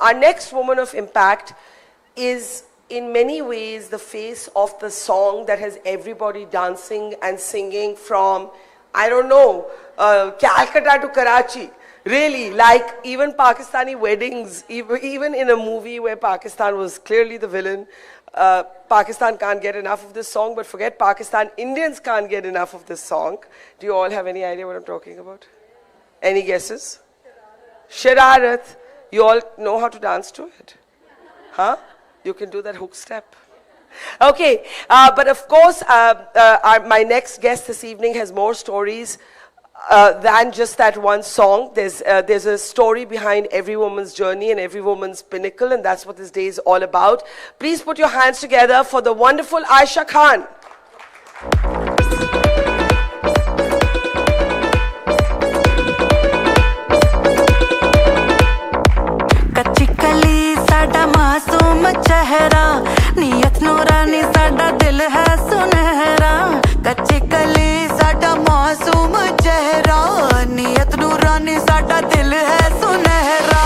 Our next woman of impact is in many ways the face of the song that has everybody dancing and singing from, I don't know, Calcutta to Karachi. Really, like even Pakistani weddings, even in a movie where Pakistan was clearly the villain, Pakistan can't get enough of this song, but forget Pakistan, Indians can't get enough of this song. Do you all have any idea what I'm talking about? Any guesses? Shararat. You all know how to dance to it? Huh? You can do that hook step. Okay, but of course, my next guest this evening has more stories than just that one song. There's a story behind every woman's journey and every woman's pinnacle, and that's what this day is all about. Please put your hands together for the wonderful Aisha Khan. चेहरा नियत नूरानी साडा दिल है सुनहरा कच्ची कली साडा मासूम चेहरा नियत नूरानी साडा दिल है सुनहरा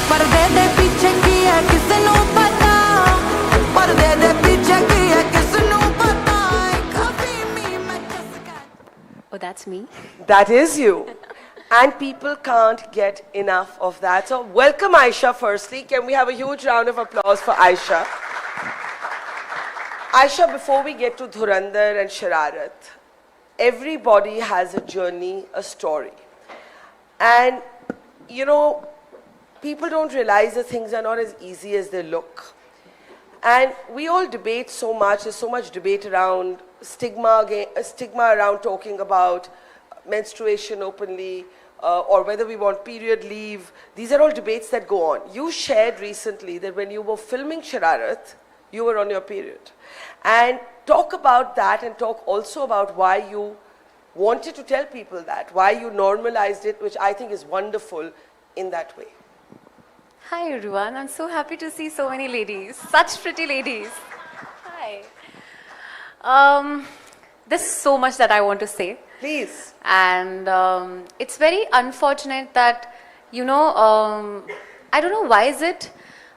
पर्दे दे पीछे की है किसनू पता पर्दे दे पीछे की है किसनू पता कभी मी मैं कसका Oh, that's me. That is you. And people can't get enough of that. So welcome Aisha firstly. Can we have a huge round of applause for Aisha? Aisha, before we get to Dhurandhar and Shararat, everybody has a journey, a story. And, you know, people don't realize that things are not as easy as they look. And we all debate so much, there's so much debate around stigma around talking about menstruation openly, or whether we want period leave. These are all debates that go on. You shared recently that when you were filming Shararat, you were on your period. And talk about that and talk also about why you wanted to tell people that, why you normalized it, which I think is wonderful in that way. Hi everyone, I'm so happy to see so many ladies, such pretty ladies. Hi. There's so much that I want to say. Please. And it's very unfortunate that, you know, I don't know why is it,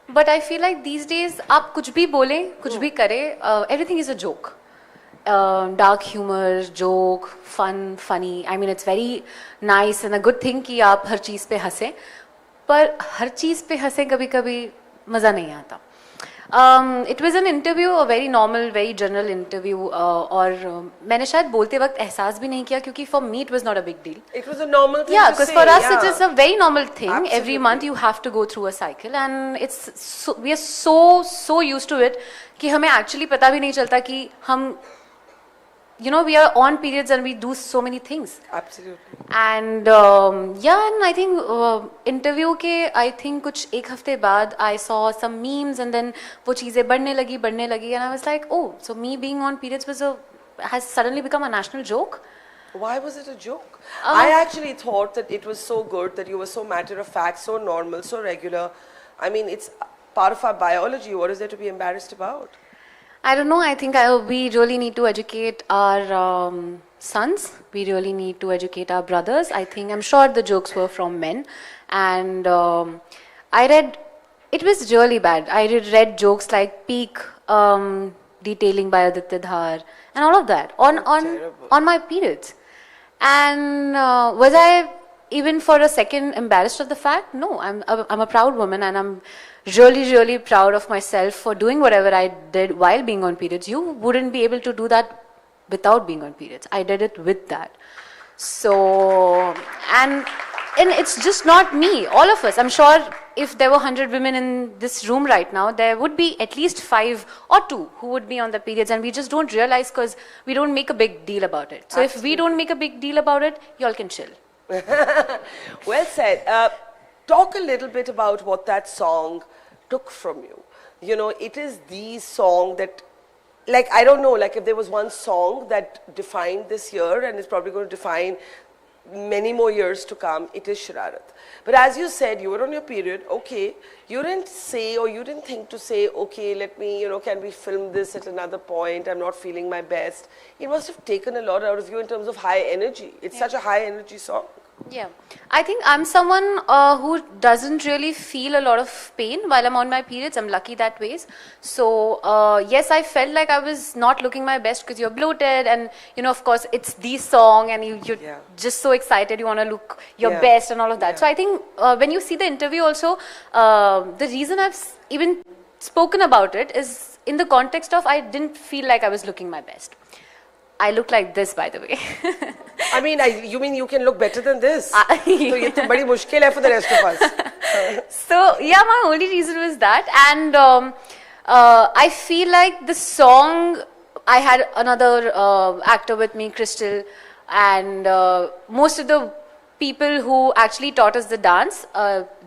but I feel like these days, आप कुछ भी बोलें, कुछ भी करें, everything is a joke. Dark humor, joke, fun, funny. I mean, it's very nice and a good thing कि आप हर चीज़ पे हंसें, पर हर चीज़ पे हंसें कभी-कभी मज़ा नहीं आता. It was an interview, a very normal, very general interview, और मैंने शायद बोलते वक्त एहसास भी नहीं किया क्योंकि for me it was not a big deal. It was a normal thing yeah, to because say. For us yeah. it is a very normal thing. Absolutely. Every month you have to go through a cycle, and we are so used to it कि हमें actually पता भी नहीं चलता कि हम, you know, we are on periods and we do so many things. Absolutely. And yeah, and I think interview के I think कुछ एक हफ्ते बाद I saw some memes and then वो चीज़ें बढ़ने लगी and I was like, oh, so me being on periods has suddenly become a national joke. Why was it a joke? I actually thought that it was so good that you were so matter of fact, so normal, so regular. I mean, it's part of our biology. What is there to be embarrassed about? I don't know. I think we really need to educate our sons. We really need to educate our brothers. I'm sure the jokes were from men. And I read, it was really bad. I read jokes like peak detailing by Aditya Dhar and all of that on my periods. And was I even for a second embarrassed of the fact? No, I'm a proud woman and I'm really proud of myself for doing whatever I did while being on periods. You wouldn't be able to do that without being on periods. I did it with that. So, and it's just not me, all of us. I'm sure if there were 100 women in this room right now, there would be at least 5 or 2 who would be on the periods, and we just don't realize because we don't make a big deal about it. So Absolutely. If we don't make a big deal about it, y'all can chill. Well said. Talk a little bit about what that song took from you. You know, it is the song that, like, I don't know, like if there was one song that defined this year and is probably going to define many more years to come, it is Shararat. But as you said, you were on your period, okay, you didn't say or you didn't think to say, okay, let me, you know, can we film this at another point? I'm not feeling my best. It must have taken a lot out of you in terms of high energy. It's such a high energy song. Yeah, I think I'm someone who doesn't really feel a lot of pain while I'm on my periods. I'm lucky that ways. So yes, I felt like I was not looking my best because you're bloated, and you know, of course, it's the song, and you're Yeah. just so excited. You want to look your Yeah. best and all of that. Yeah. So I think when you see the interview, also the reason I've even spoken about it is in the context of I didn't feel like I was looking my best. I look like this, by the way. I mean, you mean you can look better than this? तो ये तो बड़ी मुश्किल है for the rest of us. So yeah, my only reason was that, and I feel like the song. I had another actor with me, Crystal, and most of the people who actually taught us the dance,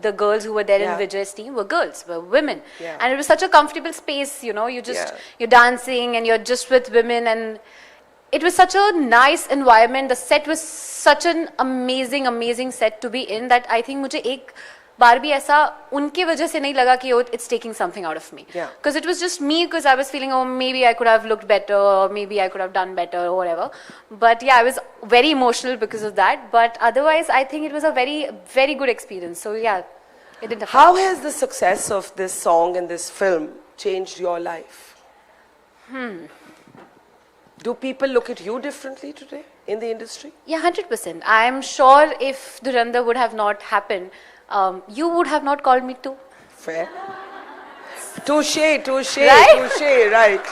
the girls who were there Yeah. in Vijay's team were girls, were women, Yeah. and it was such a comfortable space. You know, Yeah. you're dancing and you're just with women, and it was such a nice environment. The set was such an amazing set to be in that I think मुझे एक बार भी ऐसा उनके वजह से नहीं लगा कि oh, it's taking something out of me. Yeah. Because it was just me, because I was feeling, oh, maybe I could have looked better, or maybe I could have done better, or whatever. But yeah, I was very emotional because of that. But otherwise, I think it was a very good experience. So yeah, it didn't affect. How has the success of this song and this film changed your life? Do people look at you differently today in the industry? Yeah, 100%. I am sure if Dhurandhar would have not happened, you would have not called me too. Fair. Touche, Right? touche, right.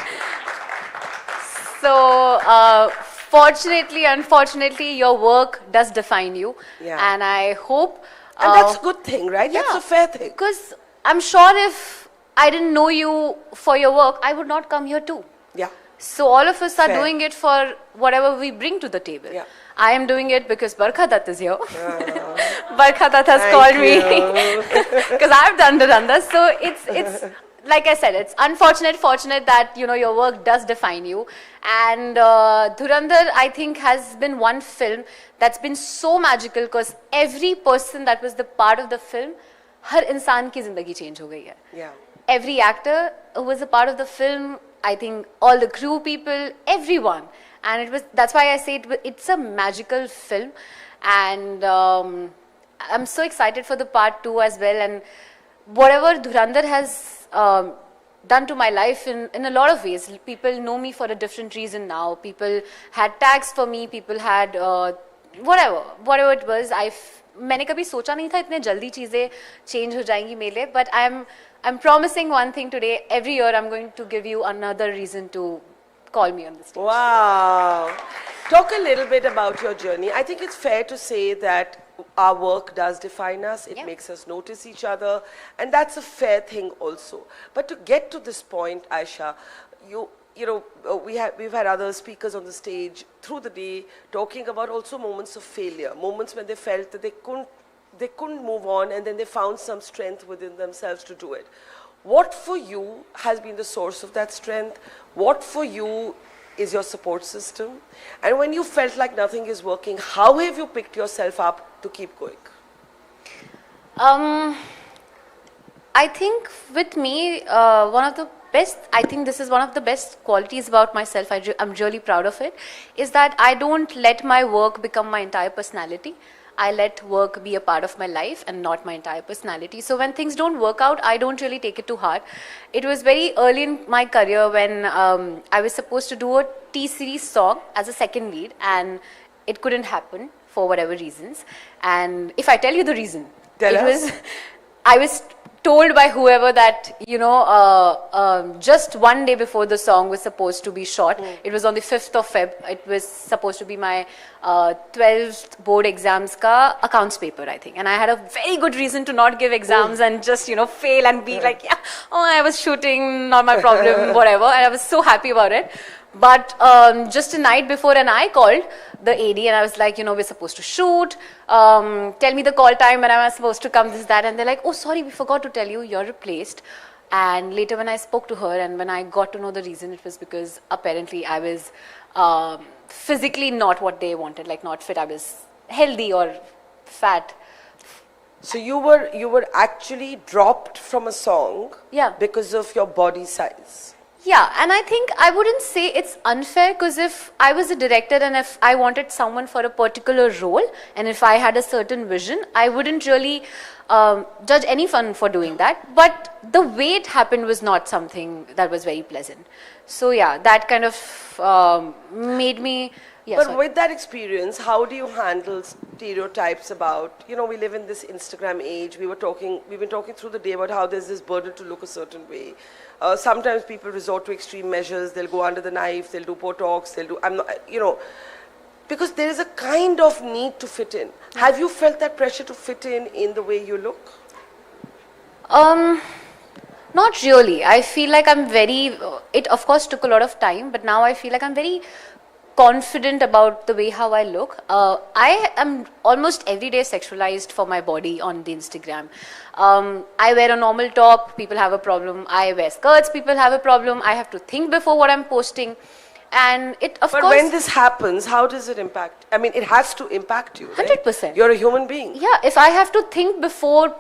So, fortunately, unfortunately, your work does define you. Yeah. And I hope... And that's a good thing, right? That's a fair thing. Because I'm sure if I didn't know you for your work, I would not come here too. Yeah. So all of us are Fair. doing it for whatever we bring to the table. Yeah. I am doing it because Barkha Dutt is here. Barkha Dutt has Thank called me you. because I've done Dhurandhar. So it's like I said, it's fortunate that you know your work does define you. And Dhurandhar, I think, has been one film that's been so magical because every person that was the part of the film, हर इंसान की जिंदगी change हो गई है. Yeah. Every actor who was a part of the film, I think all the crew people, everyone. And that's why I say it's a magical film. And I'm so excited for the part 2 as well. And whatever Dhurandhar has done to my life in a lot of ways, people know me for a different reason now. People had tags for me, people had whatever it was. मैंने कभी सोचा नहीं था इतने जल्दी चीजें change हो जाएंगी मेरे लिए. But I'm promising one thing today. Every year I'm going to give you another reason to call me on the stage. Wow. Talk a little bit about your journey. I think it's fair to say that our work does define us. It Yeah. makes us notice each other. And that's a fair thing also. But to get to this point, Aisha, you know, we've had other speakers on the stage through the day talking about also moments of failure, moments when they felt that they couldn't move on, and then they found some strength within themselves to do it. What for you has been the source of that strength? What for you is your support system? And when you felt like nothing is working, how have you picked yourself up to keep going? I think with me, I think this is one of the best qualities about myself. I'm really proud of it, is that I don't let my work become my entire personality. I let work be a part of my life and not my entire personality. So when things don't work out, I don't really take it too hard. It was very early in my career when I was supposed to do a T-series song as a second lead, and it couldn't happen for whatever reasons. And if I tell you the reason, Tell us. I was told by whoever that, you know, just one day before the song was supposed to be shot, it was on the 5th of Feb, it was supposed to be my 12th board exams ka accounts paper, I think. And I had a very good reason to not give exams and just, you know, fail and be like, yeah, oh, I was shooting, not my problem, whatever. And I was so happy about it. But just a night before, and I called the AD and I was like, you know, we're supposed to shoot. Tell me the call time when I'm supposed to come, this, that. And they're like, oh, sorry, we forgot to tell you, you're replaced. And later when I spoke to her and when I got to know the reason, it was because apparently I was physically not what they wanted, like not fit. I was healthy or fat. So you were actually dropped from a song Yeah. because of your body size. Yeah, and I think I wouldn't say it's unfair, because if I was a director and if I wanted someone for a particular role and if I had a certain vision, I wouldn't really judge anyone for doing that. But the way it happened was not something that was very pleasant. So yeah, that kind of made me. Yeah, But sorry. with that experience, how do you handle stereotypes about, you know, we live in this Instagram age. We've been talking through the day about how there's this burden to look a certain way. Sometimes people resort to extreme measures. They'll go under the knife. They'll do Botox. Because there is a kind of need to fit in. Have you felt that pressure to fit in the way you look? Not really. I feel like I'm very, it of course took a lot of time, but now I feel like I'm very confident about the way how I look. I am almost every day sexualized for my body on the Instagram. I wear a normal top, people have a problem. I wear skirts, people have a problem. I have to think before what I'm posting. And it, of But course... when this happens, how does it impact? I mean, it has to impact you, right? 100%. You're a human being. Yeah, if I have to think before,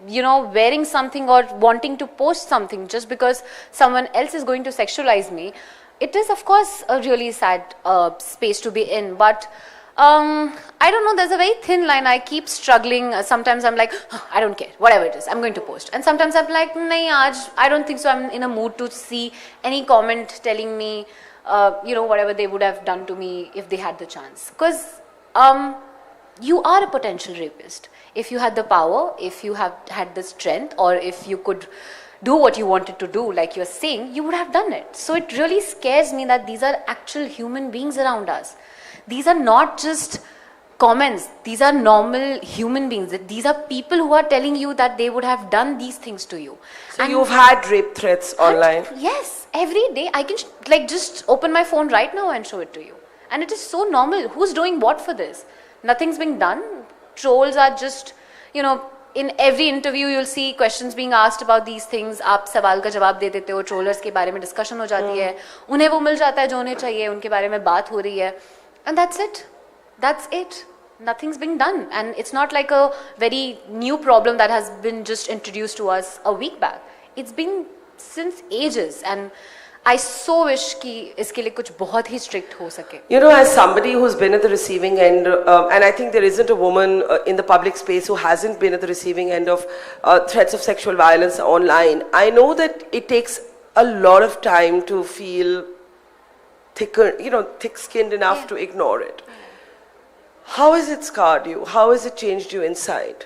you know, wearing something or wanting to post something just because someone else is going to sexualize me, it is of course a really sad space to be in. But I don't know, there's a very thin line. I keep struggling. Sometimes I'm like, oh, I don't care, whatever it is, I'm going to post. And sometimes I'm like, nahi, aaj, I don't think so. I'm in a mood to see any comment telling me, you know, whatever they would have done to me if they had the chance. Because you are a potential rapist. If you had the power, if you have had the strength, or if you could do what you wanted to do, like you're saying, you would have done it. So it really scares me that these are actual human beings around us. These are not just comments. These are normal human beings. These are people who are telling you that they would have done these things to you. So you've had rape threats online? Yes, every day. I can like just open my phone right now and show it to you. And it is so normal. Who's doing what for this? Nothing's being done. Trolls are just, you know, in every interview you'll see questions being asked about these things. आप सवाल का जवाब दे देते हो, trollers के बारे में discussion हो जाती है, उन्हें वो मिल जाता है जो उन्हें चाहिए, उनके बारे में बात हो रही है, and that's it. That's it. Nothing's being done, and it's not like a very new problem that has been just introduced to us a week back. It's been since ages, and I so wish कि इसके लिए कुछ बहुत ही strict हो सके. You know, as somebody who's been at the receiving end, and I think there isn't a woman in the public space who hasn't been at the receiving end of threats of sexual violence online, I know that it takes a lot of time to feel thick-skinned enough to ignore it. How has it scarred you? How has it changed you inside?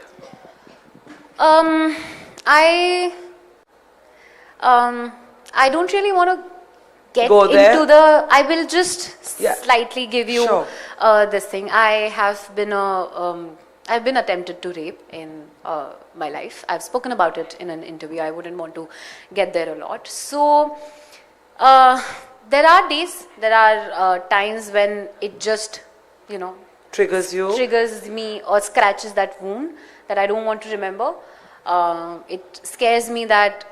I don't really want to get Go there? into the. I will just Yeah. slightly give you Sure. this thing. I've been attempted to rape in my life. I've spoken about it in an interview. I wouldn't want to get there a lot. So there are days, there are times when it just, you know, Triggers you? triggers me or scratches that wound that I don't want to remember. It scares me that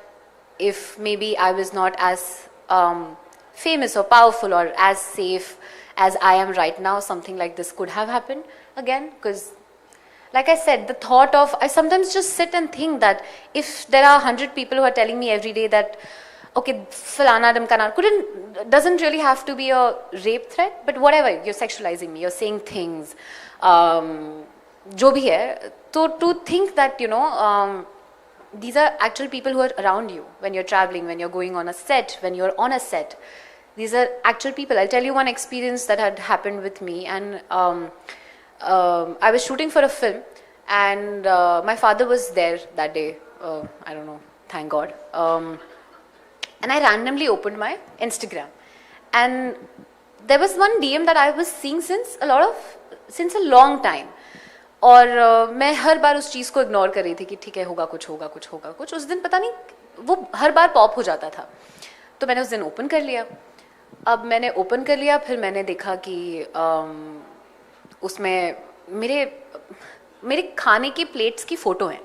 if maybe I was not as famous or powerful or as safe as I am right now, something like this could have happened again. Because like I said, the thought of, I sometimes just sit and think that if there are 100 people who are telling me every day that, okay, falana damkana, doesn't really have to be a rape threat, but whatever, you're sexualizing me, you're saying things, jo bhi hai, to think that, you know, these are actual people who are around you when you're traveling, when you're going on a set, when you're on a set. These are actual people. I'll tell you one experience that had happened with me, and I was shooting for a film, and my father was there that day. I don't know, thank God. And I randomly opened my Instagram, and there was one DM that I was seeing since a long time. और मैं हर बार उस चीज़ को ignore कर रही थी कि ठीक है, होगा कुछ. उस दिन पता नहीं वो हर बार पॉप हो जाता था, तो मैंने उस दिन ओपन कर लिया. अब मैंने ओपन कर लिया, फिर मैंने देखा कि उसमें मेरे खाने की प्लेट्स की फ़ोटो हैं.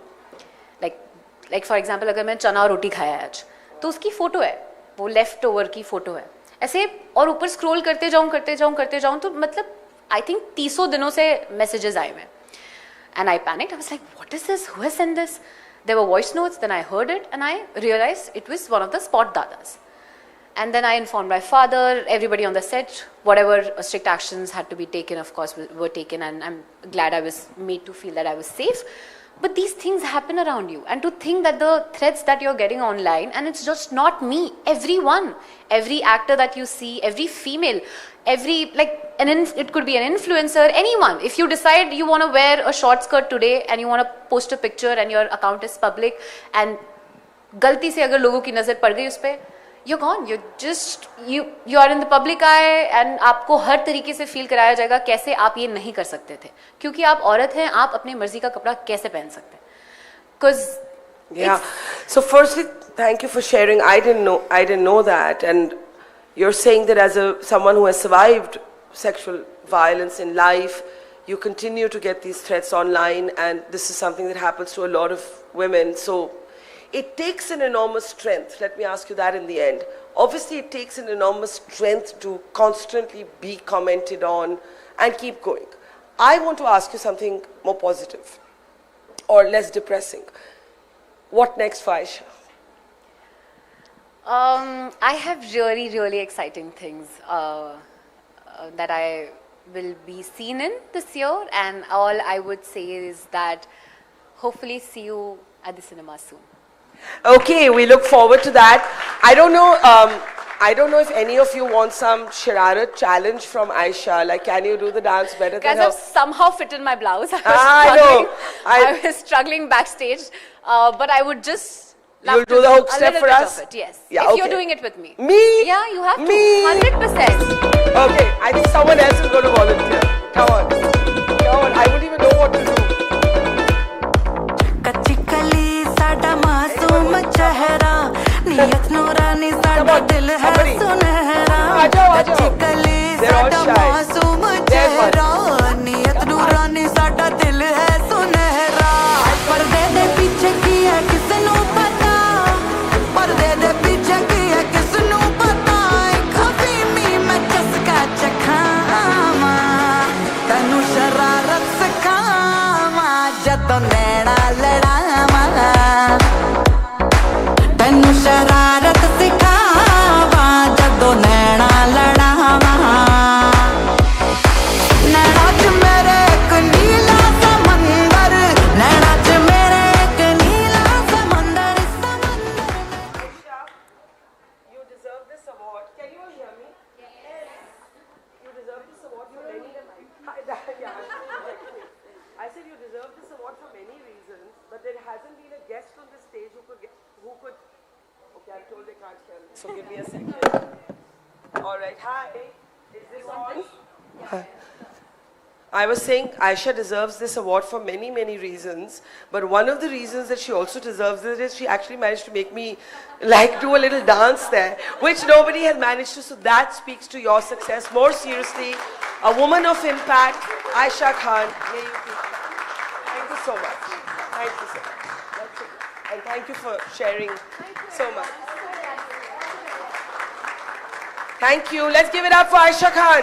लाइक फॉर एग्जांपल, अगर मैं चना और रोटी खाया आज, तो उसकी फ़ोटो है, वो लेफ़्ट ओवर की फ़ोटो है ऐसे. और ऊपर स्क्रॉल करते जाऊँ तो मतलब आई थिंक 300 दिनों से मैसेजेस आए हुए. And I panicked. I was like, what is this? Who has sent this? There were voice notes. Then I heard it and I realized it was one of the spot dadas. And then I informed my father, everybody on the set, whatever strict actions had to be taken, of course, were taken, and I'm glad I was made to feel that I was safe. But these things happen around you, and to think that the threats that you're getting online, and it's just not me, everyone, every actor that you see, every female, every, like, it could be an influencer, anyone. If you decide you want to wear a short skirt today and you want to post a picture and your account is public, and गलती से अगर लोगों की नजर पड़ गई उस पे, you're gone. You are in the public eye, and आपको हर तरीके से फील कराया जाएगा कैसे आप ये नहीं कर सकते थे, क्योंकि आप औरत हैं, आप अपनी मर्जी का कपड़ा कैसे पहन सकते हैं? Because yeah. So firstly, thank you for sharing. I didn't know that, and you're saying that as someone who has survived sexual violence in life, you continue to get these threats online, and this is something that happens to a lot of women. So it takes an enormous strength. Let me ask you that in the end. Obviously, it takes an enormous strength to constantly be commented on and keep going. I want to ask you something more positive or less depressing. What next for Aisha? I have really, really exciting things that I will be seen in this year, and all I would say is that hopefully see you at the cinema soon. Okay, we look forward to that. I don't know if any of you want some Shararat challenge from Aisha. Like, can you do the dance better than her? Guys, I've somehow fit in my blouse. I was struggling backstage, but I would just You'll do the hook step for us? Yes. Yeah, if okay. you're doing it with me. Me? Yeah, you have to. Me? 100%. Okay, I think someone else is going to volunteer. Come on. Come on, I wouldn't even know what to do. चेहरा नियत नूरानी साडा दिल है सुनहरा कच्ची कली साडा मासूम चेहरा नियत नूरानी साडा दिल है सुनहरा पर्दे दे पीछे की है किसनू पता पर्दे दे पीछे की है किसनू पता कभी मी मैं चस्का चखावा तैनू शरारत सिखावा जदों नैना लड़ावा तैनू शरारत सिखावा जदों नैना लड़ावा नैना च मेरे एक नीला समंदर नैना च मेरे एक नीला समंदर Aisha, you deserve this award. Can you all hear me? Yes. You deserve this award for many I said you deserve this award for many reasons, but there hasn't been a guest on the stage who could. Okay, I'm told they can't hear me, so give me a second. All right, hi. Is this on? Hi. I was saying Aisha deserves this award for many, many reasons, but one of the reasons that she also deserves it is she actually managed to make me like do a little dance there, which nobody has managed to, so that speaks to your success. More seriously, a woman of impact, Aisha Khan. Thank you so much. Thank you so much. That's it. And thank you for sharing so much. Thank you. Let's give it up for Aisha Khan.